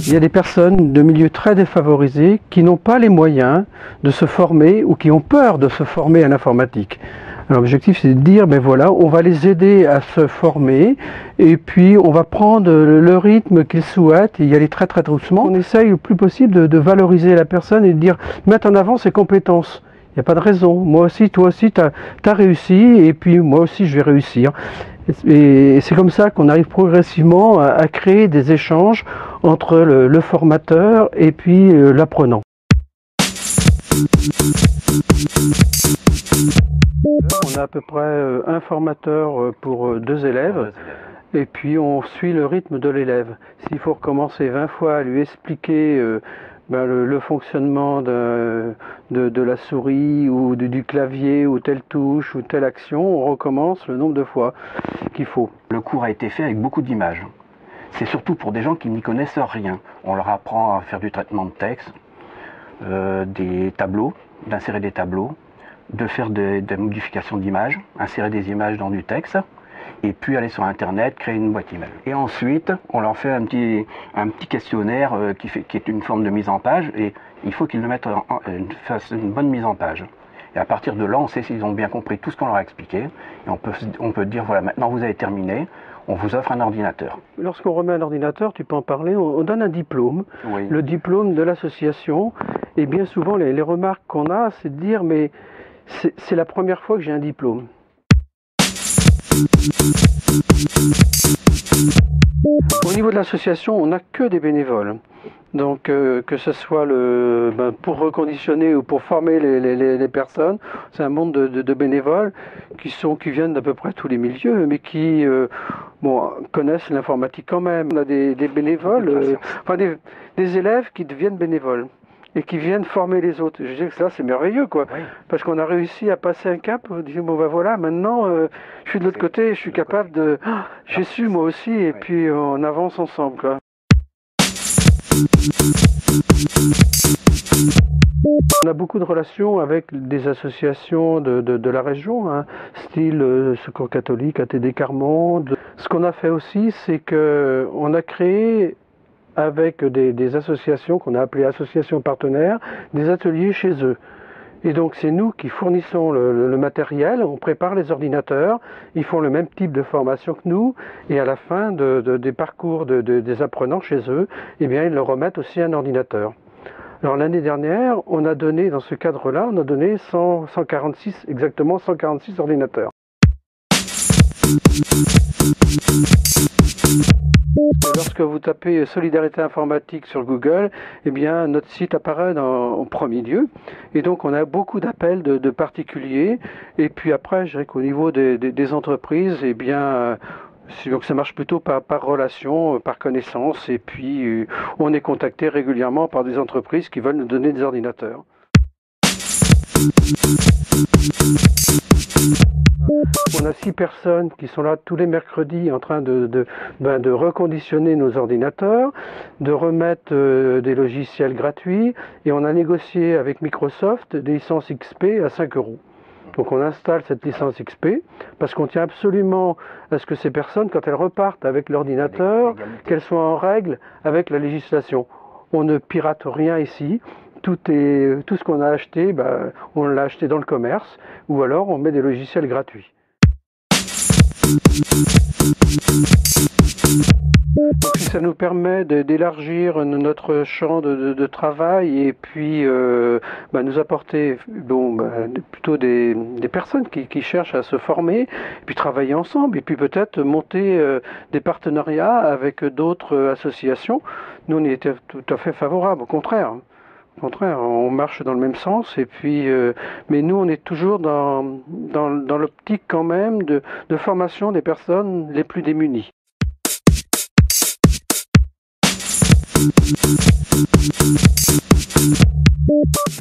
Il y a des personnes de milieux très défavorisés qui n'ont pas les moyens de se former ou qui ont peur de se former à l'informatique. Alors l'objectif c'est de dire, ben voilà, on va les aider à se former et puis on va prendre le rythme qu'ils souhaitent et y aller très doucement. On essaye le plus possible de valoriser la personne et de dire, mettre en avant ses compétences. Il n'y a pas de raison. Moi aussi, toi aussi, tu as réussi et puis moi aussi je vais réussir. Et c'est comme ça qu'on arrive progressivement à créer des échanges entre le formateur et puis l'apprenant. On a à peu près un formateur pour 2 élèves et puis on suit le rythme de l'élève. S'il faut recommencer 20 fois à lui expliquer le fonctionnement de la souris ou du clavier ou telle touche ou telle action, on recommence le nombre de fois qu'il faut. Le cours a été fait avec beaucoup d'images. C'est surtout pour des gens qui n'y connaissent rien. On leur apprend à faire du traitement de texte, des tableaux, d'insérer des tableaux, de faire des modifications d'images, insérer des images dans du texte, et puis aller sur internet, créer une boîte email. Et ensuite, on leur fait un petit questionnaire qui est une forme de mise en page, et il faut qu'ils le mettent fassent une bonne mise en page. Et à partir de là, on sait s'ils ont bien compris tout ce qu'on leur a expliqué, et on peut dire, voilà, maintenant vous avez terminé, on vous offre un ordinateur. Lorsqu'on remet un ordinateur, tu peux en parler, on donne un diplôme, oui. Le diplôme de l'association, et bien souvent les remarques qu'on a, c'est de dire, mais c'est la première fois que j'ai un diplôme. Au niveau de l'association, on n'a que des bénévoles. Donc que ce soit pour reconditionner ou pour former les personnes, c'est un monde de bénévoles qui viennent d'à peu près tous les milieux, mais qui connaissent l'informatique quand même. On a des bénévoles, des élèves qui deviennent bénévoles et qui viennent former les autres. Je dis que ça c'est merveilleux quoi, oui. Parce qu'on a réussi à passer un cap, on dit bon ben voilà, maintenant je suis de l'autre côté, je suis capable de... j'ai su moi aussi, et puis on avance ensemble quoi. On a beaucoup de relations avec des associations de la région, hein, style Secours catholique, ATD Carmonde. Ce qu'on a fait aussi, c'est qu'on a créé avec des associations qu'on a appelées associations partenaires, des ateliers chez eux. Et donc c'est nous qui fournissons le matériel, on prépare les ordinateurs, ils font le même type de formation que nous, et à la fin des parcours des apprenants chez eux, eh bien ils leur remettent aussi un ordinateur. Alors l'année dernière, on a donné, dans ce cadre-là, on a donné 146, exactement 146 ordinateurs. Lorsque vous tapez Solidarité informatique sur Google, eh bien notre site apparaît en premier lieu. Et donc on a beaucoup d'appels de particuliers. Et puis après, je dirais qu'au niveau des entreprises, eh bien donc ça marche plutôt par relation, par connaissance. Et puis on est contacté régulièrement par des entreprises qui veulent nous donner des ordinateurs. On a 6 personnes qui sont là tous les mercredis en train de reconditionner nos ordinateurs, de remettre des logiciels gratuits, et on a négocié avec Microsoft des licences XP à 5 €. Donc on installe cette licence XP parce qu'on tient absolument à ce que ces personnes, quand elles repartent avec l'ordinateur, qu'elles soient en règle avec la législation. On ne pirate rien ici. Tout ce qu'on a acheté, on l'a acheté dans le commerce, ou alors on met des logiciels gratuits. Donc, ça nous permet d'élargir notre champ de travail et puis nous apporter plutôt des personnes qui cherchent à se former, et puis travailler ensemble, et puis peut-être monter des partenariats avec d'autres associations. Nous, on y était tout à fait favorables, au contraire. Au contraire, on marche dans le même sens, et puis, mais nous on est toujours dans l'optique quand même de formation des personnes les plus démunies.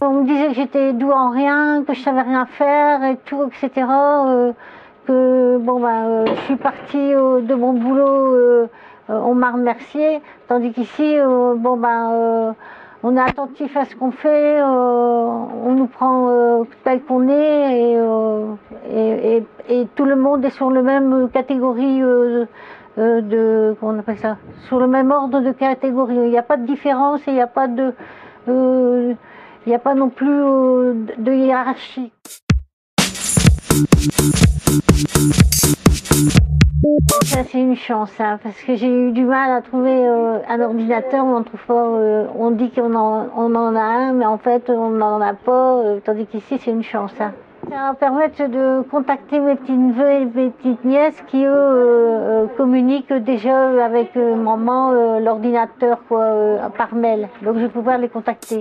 On me disait que j'étais douée en rien, que je savais rien faire et tout, etc. Je suis partie de mon boulot, on m'a remercié, tandis qu'ici, on est attentif à ce qu'on fait, on nous prend tel qu'on est, et tout le monde est sur la même catégorie comment on appelle ça, sur le même ordre de catégorie. Il n'y a pas de différence et il n'y a pas il n'y a pas non plus de hiérarchie. Ça c'est une chance, hein, parce que j'ai eu du mal à trouver un ordinateur où on trouve pas. On dit qu'on en a un, mais en fait on n'en a pas. Tandis qu'ici c'est une chance. Hein. Ça va permettre de contacter mes petits neveux et mes petites nièces qui eux communiquent déjà avec maman l'ordinateur par mail. Donc je vais pouvoir les contacter.